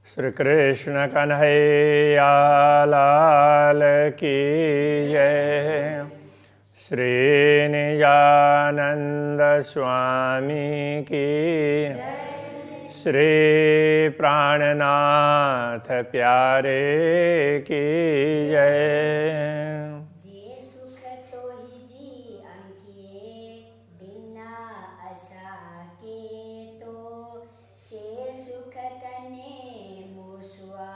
श्री कृष्ण कन्हैया लाल की जय। श्री निजानंद स्वामी की श्री प्राणनाथ प्यारे की जय। जे सुख तो ही जी अंकिये बिना आशा के तो शे सुख कने मुसुआ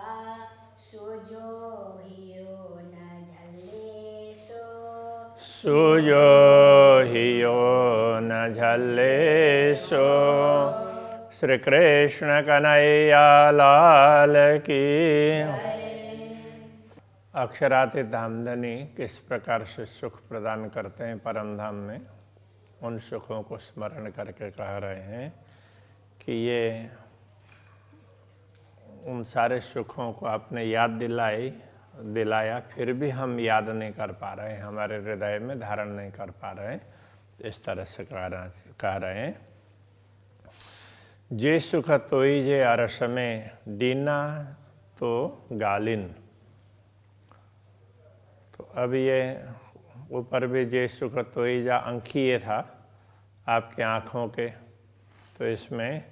सुजो हियो न झले सुजो हियो न झल्ले सो। श्री कृष्ण कन्हैया लाल की। अक्षरातीत धामधनी किस प्रकार से सुख प्रदान करते हैं परम धाम में, उन सुखों को स्मरण करके कह रहे हैं कि ये उन सारे सुखों को आपने याद दिलाया, फिर भी हम याद नहीं कर पा रहे हैं, हमारे हृदय में धारण नहीं कर पा रहे हैं। इस तरह से कह रहे हैं, जे सुख तोई जे अरस में दीना तो गालिन। तो अब ये ऊपर भी जे सुख तोई जा अंकिये था आपके आँखों के, तो इसमें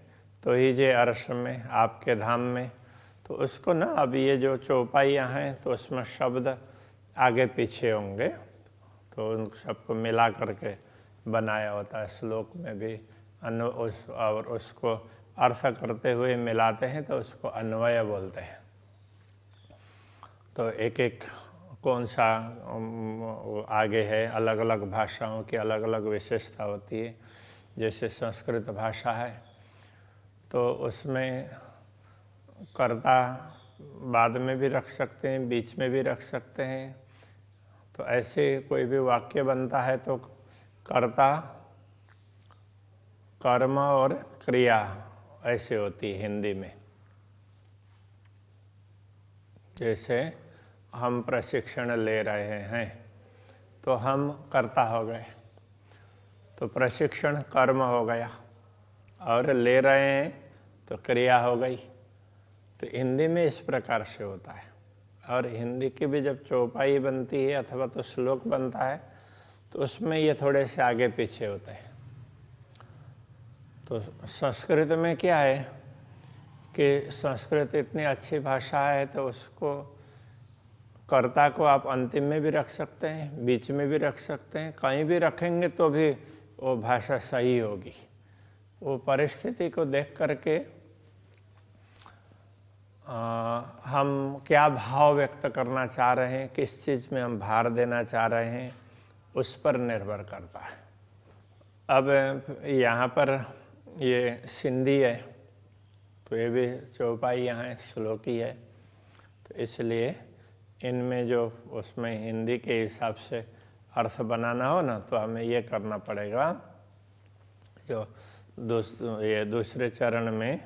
तो ही जे अरस में आपके धाम में, तो उसको ना अब ये जो चौपाइयाँ हैं तो उसमें शब्द आगे पीछे होंगे, तो उन सबको मिला करके बनाया होता है। श्लोक में भी और उसको अर्थ करते हुए मिलाते हैं तो उसको अन्वय बोलते हैं। तो एक एक कौन सा आगे है, अलग अलग भाषाओं की अलग अलग विशेषता होती है। जैसे संस्कृत भाषा है तो उसमें कर्ता बाद में भी रख सकते हैं, बीच में भी रख सकते हैं। तो ऐसे कोई भी वाक्य बनता है तो कर्ता, कर्म और क्रिया ऐसे होती है हिंदी में। जैसे हम प्रशिक्षण ले रहे हैं तो हम कर्ता हो गए, तो प्रशिक्षण कर्म हो गया, और ले रहे हैं तो क्रिया हो गई। तो हिंदी में इस प्रकार से होता है। और हिंदी की भी जब चौपाई बनती है अथवा तो श्लोक बनता है तो उसमें ये थोड़े से आगे पीछे होते हैं। तो संस्कृत में क्या है कि संस्कृत इतनी अच्छी भाषा है तो उसको कर्ता को आप अंतिम में भी रख सकते हैं, बीच में भी रख सकते हैं, कहीं भी रखेंगे तो भी वो भाषा सही होगी। वो परिस्थिति को देख करके हम क्या भाव व्यक्त करना चाह रहे हैं, किस चीज़ में हम भार देना चाह रहे हैं, उस पर निर्भर करता है। अब यहाँ पर ये सिंधी है तो ये भी चौपाई यहाँ है, श्लोकी है, तो इसलिए इनमें जो उसमें हिंदी के हिसाब से अर्थ बनाना हो ना, तो हमें ये करना पड़ेगा। जो ये दूसरे चरण में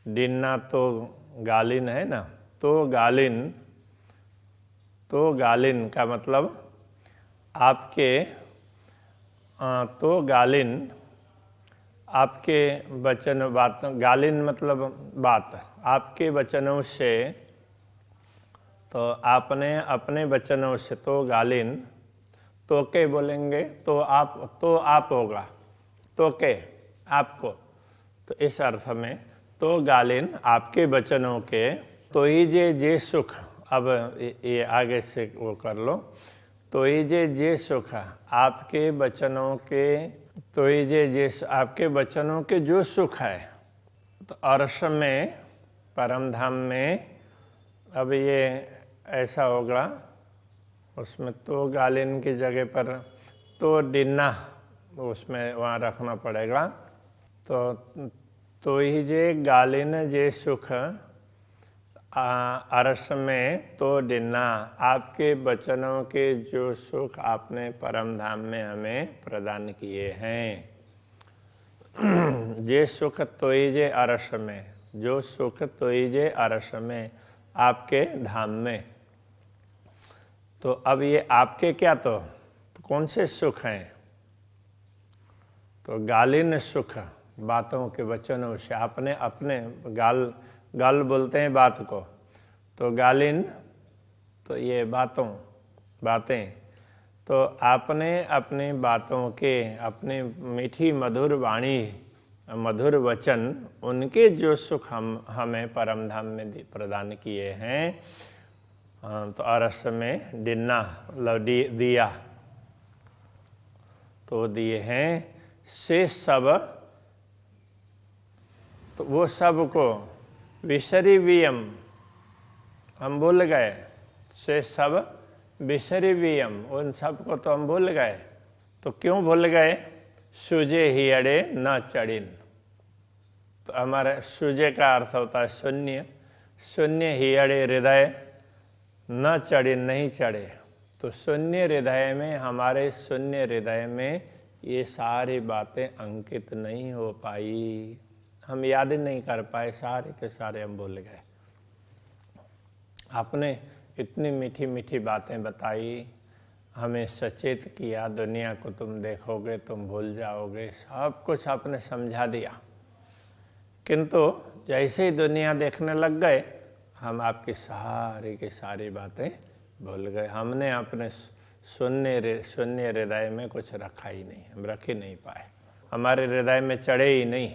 दिन्ना तो गालिन है ना, तो गालिन का मतलब आपके तो गालिन आपके वचन बात, गालिन मतलब बात, आपके वचनों से, तो आपने अपने वचनों से, तो गालिन तो के बोलेंगे तो आप होगा, तो के आपको, तो इस अर्थ में तो गालिन आपके वचनों के, तो ही जे सुख, अब ये आगे से वो कर लो, तो ही जे सुख आपके वचनों के, तो ही जे आपके वचनों के जो सुख है, तो अर्श में परम धाम में, अब ये ऐसा होगा, उसमें तो गालिन की जगह पर तो डिन्ना उसमें वहाँ रखना पड़ेगा। तो ही जे गालिन जे सुख अरस में तो डिन्ना, आपके वचनों के जो सुख आपने परम धाम में हमें प्रदान किए हैं। जे सुख तो ही जे अरस में, जो सुख तो ही जे अरस में, आपके धाम में। तो अब ये आपके क्या, तो कौन से सुख हैं? तो गालिन सुख, बातों के वचनों से आपने अपने गल बोलते हैं बात को, तो गालिन तो ये बातें। तो आपने अपनी बातों के, अपनी मीठी मधुर वाणी, मधुर वचन, उनके जो सुख हमें परम धाम में प्रदान किए हैं, तो अरस में डिन्ना मतलब दिया, तो दिए हैं से सब, तो वो सब को विसरी वियम, हम भूल गए, से सब विसरी वियम, उन सब को तो हम भूल गए। तो क्यों भूल गए? सूजे ही अड़े न चढ़िन। तो हमारे सूजे का अर्थ होता है शून्य, शून्य ही अड़े हृदय, न चढ़िन नहीं चढ़े। तो शून्य हृदय में, हमारे शून्य हृदय में ये सारी बातें अंकित नहीं हो पाई, हम याद नहीं कर पाए, सारे के सारे हम भूल गए। आपने इतनी मीठी मीठी बातें बताई, हमें सचेत किया, दुनिया को तुम देखोगे तुम भूल जाओगे, सब कुछ आपने समझा दिया। किंतु जैसे ही दुनिया देखने लग गए, हम आपकी सारी की सारी बातें भूल गए। हमने अपने शून्य हृदय में कुछ रखा ही नहीं, हम रख ही नहीं पाए, हमारे हृदय में चढ़े ही नहीं,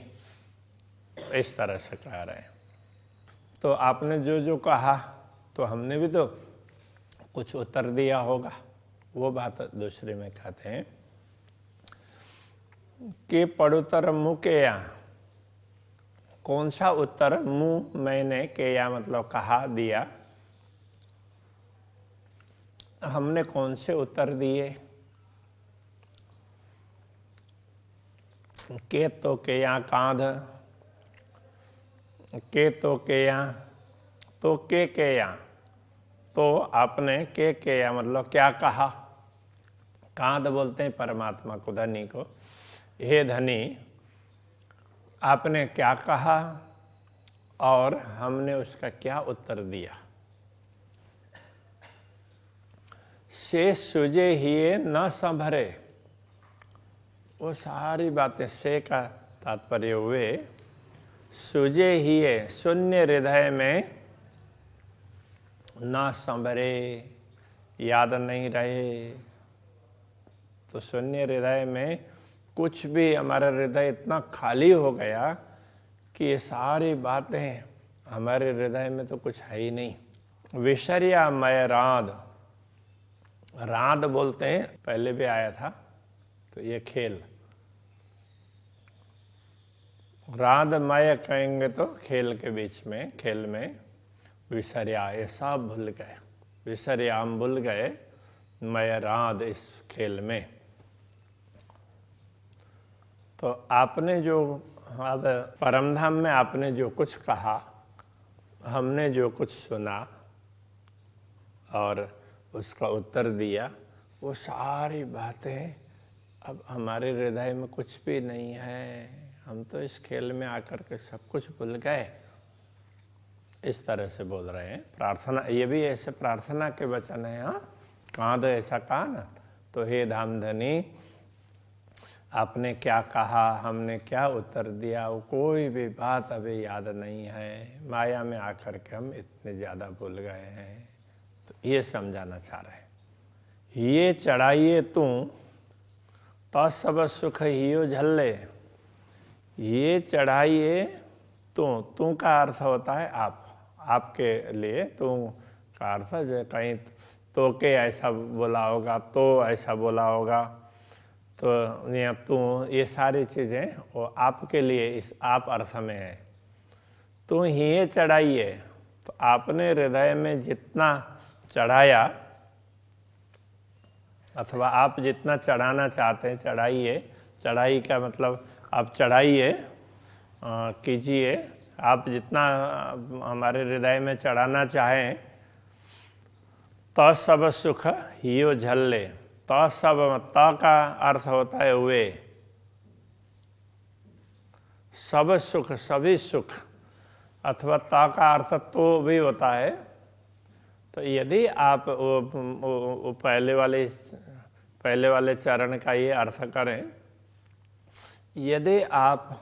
इस तरह से कह रहे हैं। तो आपने जो जो कहा, तो हमने भी तो कुछ उत्तर दिया होगा। वो बात दूसरे में कहते हैं कि पड़ुतर मुँह के या, कौन सा उत्तर मुँह मैंने के या मतलब कहा दिया, हमने कौन से उत्तर दिए? के तो के या कांध, के तो के या, तो के या, तो आपने के या मतलब क्या कहा? कांध बोलते हैं परमात्मा को, धनी को। हे धनी, आपने क्या कहा और हमने उसका क्या उत्तर दिया? से सुजे हिये न संभरे, वो सारी बातें, से का तात्पर्य हुए सुजे हिये, शून्य हृदय में, न संभरे, याद नहीं रहे। तो शून्य हृदय में कुछ भी, हमारा हृदय इतना खाली हो गया कि ये सारी बातें हमारे हृदय में तो कुछ है ही नहीं। विषर्या मय राध, राध बोलते हैं, पहले भी आया था, तो ये खेल, राधमय कहेंगे तो खेल के बीच में, खेल में विसर्या, ये सब भूल गए, विसर्या हम भूल गए, मय राध इस खेल में। तो आपने जो, अब परमधाम में आपने जो कुछ कहा, हमने जो कुछ सुना और उसका उत्तर दिया, वो सारी बातें अब हमारे हृदय में कुछ भी नहीं है, हम तो इस खेल में आकर के सब कुछ भूल गए। इस तरह से बोल रहे हैं। प्रार्थना, ये भी ऐसे प्रार्थना के वचन है। हाँ, कांध ऐसा कहा ना, तो हे धामधनी, आपने क्या कहा, हमने क्या उत्तर दिया, वो कोई भी बात अभी याद नहीं है, माया में आकर के हम इतने ज़्यादा भूल गए हैं। तो ये समझाना चाह रहे हैं। ये चढ़ाइए तू तो सब सुख हियो झल्ले, ये चढ़ाइए तू का अर्थ होता है आप, आपके लिए तू का अर्थ जो कहीं तो के ऐसा बोला होगा, तो ऐसा बोला होगा, तो या तू, ये सारी चीज़ें वो आपके लिए इस आप अर्थ में है। तू ही चढ़ाइए, तो आपने हृदय में जितना चढ़ाया, अथवा आप जितना चढ़ाना चाहते हैं चढ़ाइए। चढ़ाई का मतलब आप चढ़ाइए, कीजिए, आप जितना हमारे हृदय में चढ़ाना चाहें। तो सब सुख हियो झल्ले, तो सब, त का अर्थ होता है वे, सब सुख, सभी सुख, अथवा त का अर्थ तो भी होता है। तो यदि आप वो पहले वाले चरण का ये अर्थ करें, यदि आप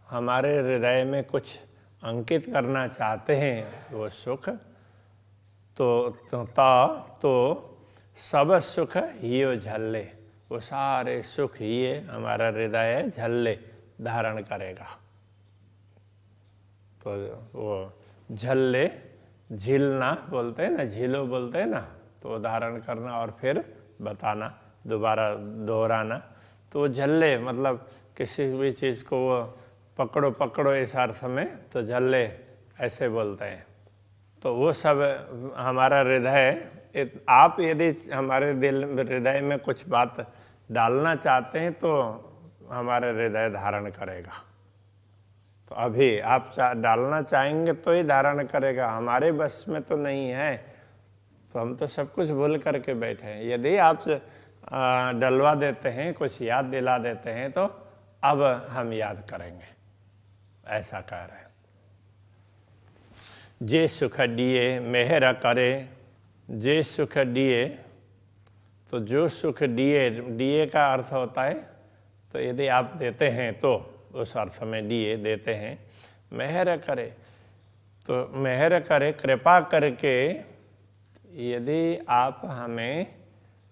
हमारे हृदय में कुछ अंकित करना चाहते हैं वो सुख, तो सब सुख हियो झल्ले, वो सारे सुख ये हमारा हृदय झल्ले धारण करेगा। तो वो झल्ले, झीलना बोलते हैं ना, झीलो बोलते हैं ना, तो धारण करना और फिर बताना, दोबारा दोहराना। तो झल्ले मतलब किसी भी चीज़ को वो पकड़ो पकड़ो इस अर्थ में, तो झल्ले ऐसे बोलते हैं। तो वो सब हमारा हृदय, आप यदि हमारे दिल हृदय में कुछ बात डालना चाहते हैं तो हमारा हृदय धारण करेगा। तो अभी आप डालना चाहेंगे तो ही धारण करेगा, हमारे बस में तो नहीं है। तो हम तो सब कुछ भूल करके बैठे हैं। यदि आप डलवा देते हैं, कुछ याद दिला देते हैं, तो अब हम याद करेंगे, ऐसा कह रहे हैं। जे सुख दिए मेहर करे, जे सुख दिए, तो जो सुख दिए, दिए का अर्थ होता है, तो यदि आप देते हैं तो उस अर्थ में दिए देते हैं। मेहर करे, तो मेहर करे कृपा करके, यदि आप हमें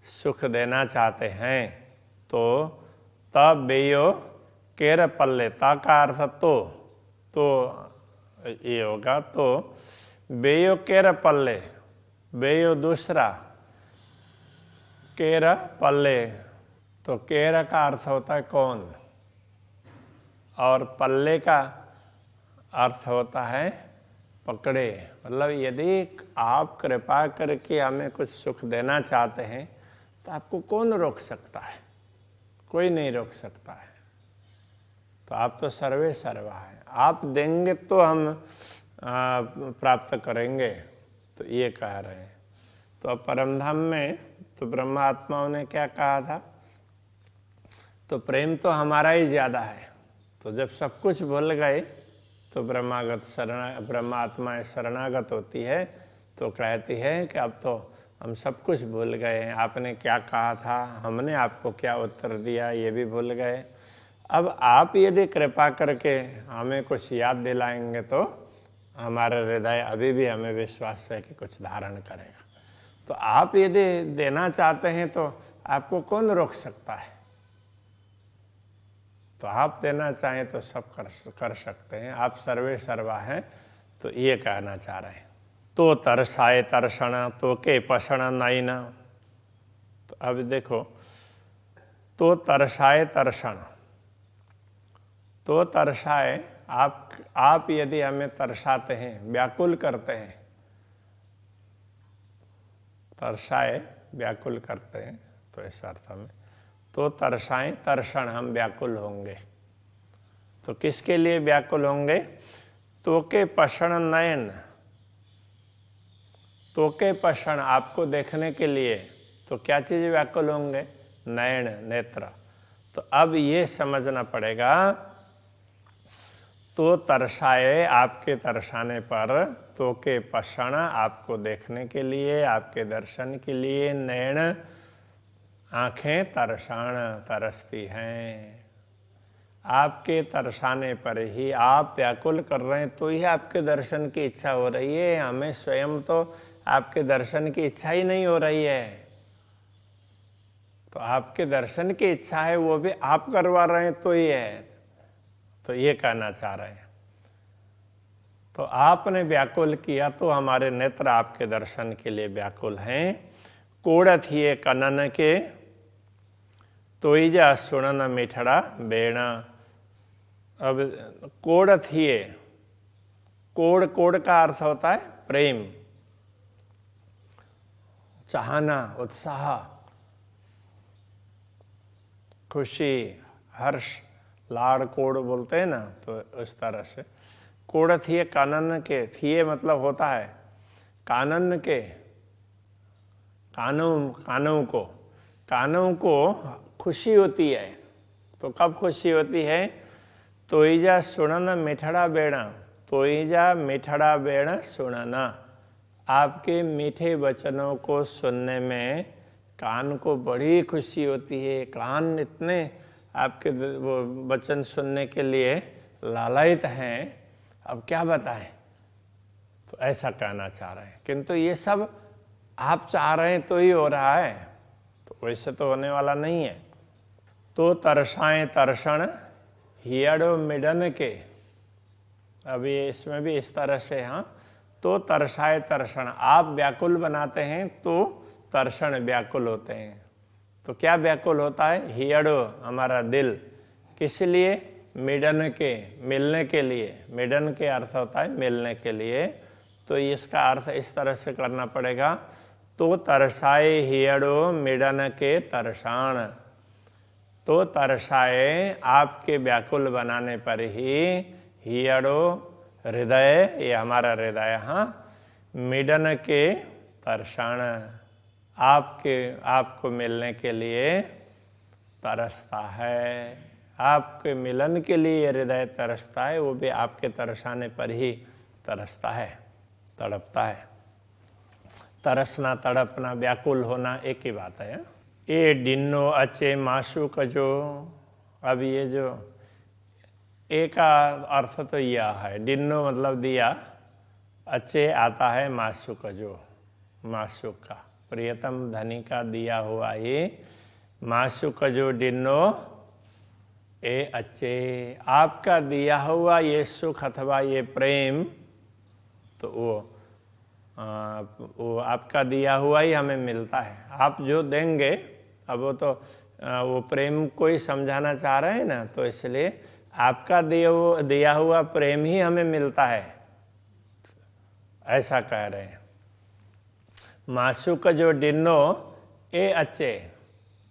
सुख देना चाहते हैं तो तब बेयो केर पल्ले, ता का अर्थ तो ये होगा, तो बेयो केर पल्ले, बेयो दूसरा, केर पल्ले, तो केर का अर्थ होता है कौन, और पल्ले का अर्थ होता है पकड़े। मतलब यदि आप कृपा करके हमें कुछ सुख देना चाहते हैं तो आपको कौन रोक सकता है, कोई नहीं रोक सकता है। तो आप तो सर्वे सर्वा है, आप देंगे तो हम प्राप्त करेंगे, तो ये कह रहे हैं। तो अब परमधाम में तो ब्रह्मात्माओं ने क्या कहा था, तो प्रेम तो हमारा ही ज़्यादा है। तो जब सब कुछ भूल गए तो ब्रह्मात्मा शरणागत होती है, तो कहती है कि अब तो हम सब कुछ भूल गए हैं, आपने क्या कहा था, हमने आपको क्या उत्तर दिया, ये भी भूल गए। अब आप यदि कृपा करके हमें कुछ याद दिलाएंगे तो हमारा हृदय अभी भी हमें विश्वास है कि कुछ धारण करेगा। तो आप यदि देना चाहते हैं तो आपको कौन रोक सकता है। तो आप देना चाहें तो सब कर सकते हैं, आप सर्वे सर्वा हैं, तो ये कहना चाह रहे हैं। तो तरसाए तरसण तो के पसण नाइन। तो अब देखो, तो तरसाए तरसण, तो तरसाए, आप यदि हमें तरसाते हैं, व्याकुल करते हैं, तरसाए व्याकुल करते हैं, तो इस अर्थ में तो तरसाएं तरसण, हम व्याकुल होंगे। तो किसके लिए व्याकुल होंगे, तो के पसण नयन, तो के पसण आपको देखने के लिए, तो क्या चीज व्याकुल होंगे, नयन नेत्र। तो अब ये समझना पड़ेगा, तो तरसाए आपके तरसाने पर, तो के पसण आपको देखने के लिए, आपके दर्शन के लिए, नयन आंखें तरसाण तरसती हैं। आपके तरसाने पर ही आप व्याकुल कर रहे हैं, तो ही आपके दर्शन की इच्छा हो रही है। हमें स्वयं तो आपके दर्शन की इच्छा ही नहीं हो रही है। तो आपके दर्शन की इच्छा है, वो भी आप करवा रहे हैं, तो ये है। तो ये कहना चाह रहे हैं, तो आपने व्याकुल किया तो हमारे नेत्र आपके दर्शन के लिए व्याकुल हैं। कोड़त ही कनन के, तो जा सुनन मिठड़ा बेणा। अब कोड़त ही, कोड़, कोड़ का अर्थ होता है प्रेम, चाहना, उत्साह, खुशी, हर्ष, लाड़ कोड़ बोलते हैं ना, तो इस तरह से कोड़ थिए कानन के, थिए मतलब होता है कानन के, कानों को खुशी होती है। तो कब खुशी होती है, तो ईजा सुनना मिठड़ा बेड़ा, तो ईजा मिठड़ा बेड़ा सुनना, आपके मीठे वचनों को सुनने में कान को बड़ी खुशी होती है। कान इतने आपके वो वचन सुनने के लिए लालायित हैं, अब क्या बताएं। तो ऐसा कहना चाह रहे हैं, किंतु ये सब आप चाह रहे हैं तो ही हो रहा है, तो वैसे तो होने वाला नहीं है। तो तरसाएं तरसण हियड़ो मिडन के, अभी इसमें भी इस तरह से, हाँ, तो तरसाए तरसण, आप व्याकुल बनाते हैं तो तरसण व्याकुल होते हैं। तो क्या व्याकुल होता है? हियड़ो हमारा दिल, किस लिए? मिडन के, मिलने के लिए। मिडन के अर्थ होता है मिलने के लिए, तो इसका अर्थ इस तरह से करना पड़ेगा, तो तरसाए हियड़ो मिडन के तरसाण। तो तरसाए आपके व्याकुल बनाने पर ही, हियड़ो हृदय, ये हमारा हृदय, हाँ, मिडन के तरसाण, आपको मिलने के लिए तरसता है। आपके मिलन के लिए हृदय तरसता है, वो भी आपके तरसाने पर ही तरसता है, तड़पता है। तरसना, तड़पना, व्याकुल होना एक ही बात है। ए डिन्नो अचे माशुक जो, अब ये जो ए का अर्थ तो यह है, डिन्नो मतलब दिया, अचे आता है माशुक जो, माशुक का, प्रियतम धनी का दिया हुआ ये माशुक जो डिन्नो ए अचे, आपका दिया हुआ ये सुख अथवा ये प्रेम, तो वो आपका दिया हुआ ही हमें मिलता है। आप जो देंगे, अब वो तो वो प्रेम को ही समझाना चाह रहे हैं ना, तो इसलिए आपका दिया हुआ प्रेम ही हमें मिलता है, ऐसा कह रहे हैं। माशुक जो डिन्नो ए अचे,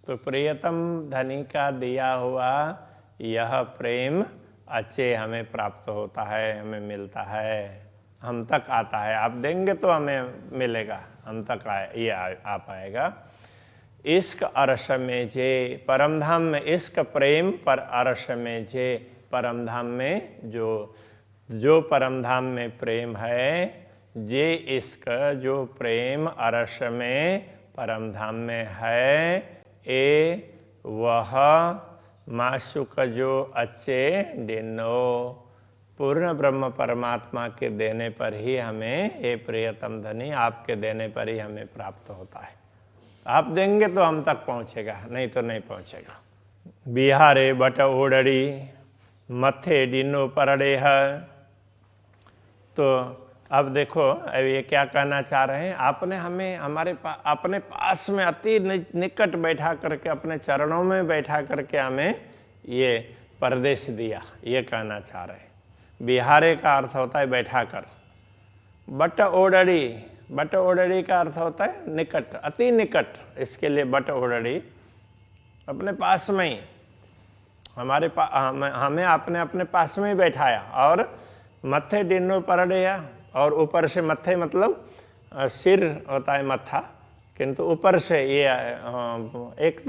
तो प्रियतम धनी का दिया हुआ यह प्रेम अचे हमें प्राप्त होता है, हमें मिलता है, हम तक आता है। आप देंगे तो हमें मिलेगा, हम तक ये आ पाएगा। इश्क अरस में जे, परमधाम में इश्क प्रेम पर अरस में जे, परमधाम में जो परमधाम में प्रेम है, जे इश्क जो प्रेम अरस में परमधाम में है, ए वह माशुक जो अचे डिन्नो, पूर्ण ब्रह्म परमात्मा के देने पर ही हमें, हे प्रियतम धनी, आपके देने पर ही हमें प्राप्त होता है। आप देंगे तो हम तक पहुंचेगा, नहीं तो नहीं पहुंचेगा। बिहारे बट ओडड़ी मथे डिनो परड़े है। तो अब देखो, अब ये क्या कहना चाह रहे हैं, आपने हमें अपने पास में अति निकट बैठा करके, अपने चरणों में बैठा करके हमें ये परदेश दिया, ये कहना चाह रहे हैं। बिहारे का अर्थ होता है बैठा कर, बट ओडड़ी, बट ओडड़ी का अर्थ होता है निकट, अति निकट, इसके लिए बट ओडड़ी, अपने पास में ही, हमें आपने अपने पास में ही बैठाया, और मत्थे डिन्नो परड़े, और ऊपर से मत्थे मतलब सिर होता है मत्था, किंतु ऊपर से ये एक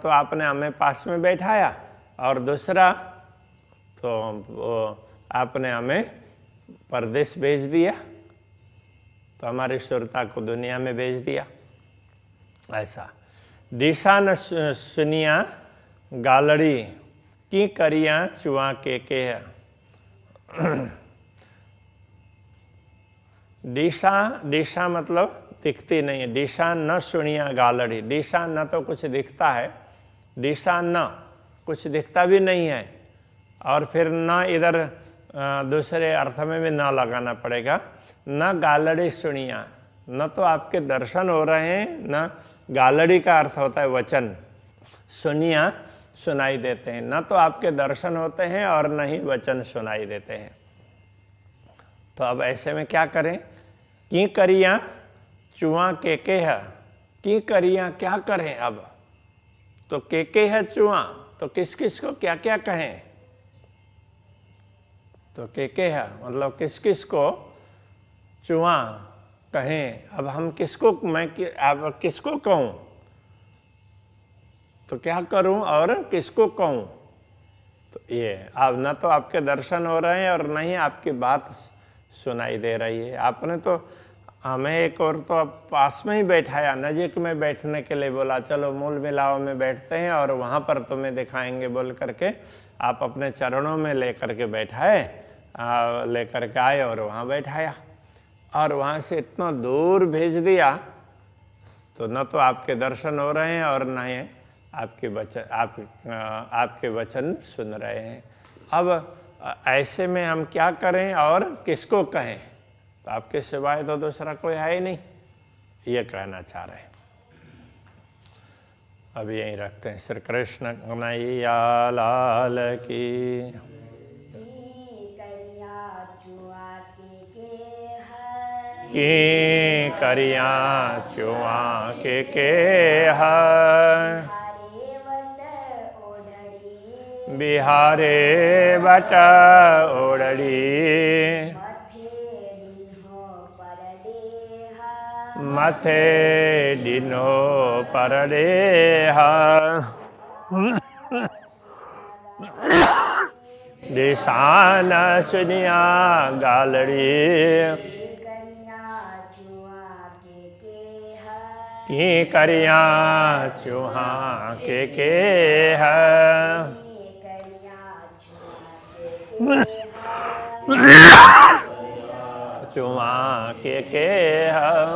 तो आपने हमें पास में बैठाया, और दूसरा तो आपने हमें परदेश भेज दिया, तो हमारी सुरता को दुनिया में भेज दिया। ऐसा दिशा न सुनिया गालड़ी की करिया चुआ के है। दिशा मतलब दिखती नहीं है, दिशा न सुनिया गालड़ी, दिशा न तो कुछ दिखता है, दिशा न कुछ दिखता भी नहीं है, और फिर न इधर दूसरे अर्थ में भी न लगाना पड़ेगा, न गालड़ी सुनिया, न तो आपके दर्शन हो रहे हैं, न गालड़ी का अर्थ होता है वचन, सुनिया सुनाई देते हैं, न तो आपके दर्शन होते हैं और न ही वचन सुनाई देते हैं। तो अब ऐसे में क्या करें? की करिया चुआ के है, की करिया क्या करें अब? तो के है चुआ, तो किस किस को क्या क्या कहें? तो के है मतलब किस किस को चुआ कहें। अब हम किसको, अब किसको कहूँ, तो क्या करूं और किसको कहूं? तो ये अब न तो आपके दर्शन हो रहे हैं और न ही आपकी बात सुनाई दे रही है। आपने तो हमें एक और तो पास में ही बैठाया, नजीक में बैठने के लिए बोला, चलो मूल मिलाव में बैठते हैं और वहां पर तुम्हें दिखाएंगे बोल करके आप अपने चरणों में ले करके बैठाए, लेकर के आए और वहाँ बैठाया, और वहाँ से इतना दूर भेज दिया तो न तो आपके दर्शन हो रहे हैं और न ही आपके वचन सुन रहे हैं। अब ऐसे में हम क्या करें और किसको कहें? तो आपके सिवाय तो दूसरा कोई है ही नहीं, ये कहना चाह रहे हैं। अब यहीं रखते हैं। श्री कृष्ण कन्हैया लाल की। की करिया चुआ के है बिहारे बट ओढ़ी मथे डिनो परडेहा दिशान सुनिया गालड़ी की करिया चूहा के है चुआ के हम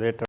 लेटर